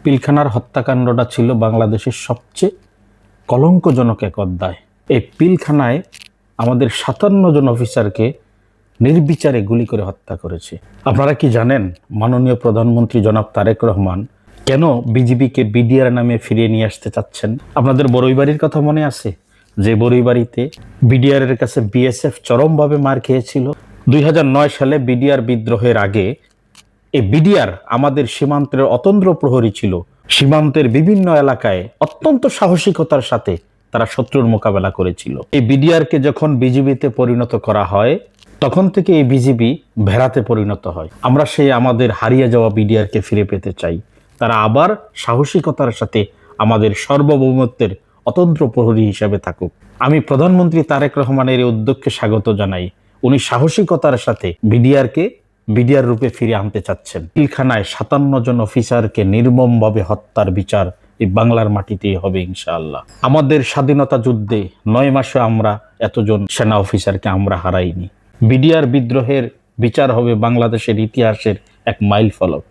পিলখানার হত্যাকাণ্ডটা ছিল বাংলাদেশের সবচেয়ে কলঙ্কজনক এক অধ্যায়। এই পিলখানায় আমাদের ৫৭ জন অফিসারকে নির্বিচারে গুলি করে হত্যা করেছে। আপনারা কি জানেন মাননীয় প্রধানমন্ত্রী জনাব তারেক রহমান কেন বিজিবিকে বিডিআর নামে ফিরিয়ে নিয়ে আসতে চাচ্ছেন? আপনাদের বড়ইবাড়ির কথা মনে আছে, যে বড়ইবাড়িতে বিডিআর এর কাছে বিএসএফ চরমভাবে মার খেয়েছিল। ২০০৯ সালে বিডিআর বিদ্রোহের আগে এই বিডিআর আমাদের সীমান্তের অতন্দ্র প্রহরী ছিল। সীমান্তের বিভিন্ন এলাকায় অত্যন্ত সাহসিকতার সাথে তারা শত্রুর মোকাবেলা করেছিল। এই বিডিআরকে যখন বিজিবিতে পরিণত করা হয়, তখন থেকে এই বিজিবি ভেড়াতে পরিণত হয়। আমরা সেই আমাদের হারিয়ে যাওয়া বিডিআরকে ফিরে পেতে চাই। তারা আবার সাহসিকতার সাথে আমাদের সার্বভৌমত্বের অতন্ত্র প্রহরী হিসেবে থাকুক। আমি প্রধানমন্ত্রী তারেক রহমানের এই উদ্যোগকে স্বাগত জানাই। উনি সাহসিকতার সাথে বিডিআর রূপে ফিরে আনতে চাচ্ছেন। পিলখানায় ৫৭ জন অফিসারকে নির্মমভাবে হত্যার বিচার এই বাংলার মাটিতেই হবে ইনশাআল্লাহ। আমাদের স্বাধীনতা যুদ্ধে ৯ মাসে আমরা এতজন সেনা অফিসারকে আমরা হারাইনি। বিডিআর বিদ্রোহের বিচার হবে বাংলাদেশের ইতিহাসের এক মাইল ফলক।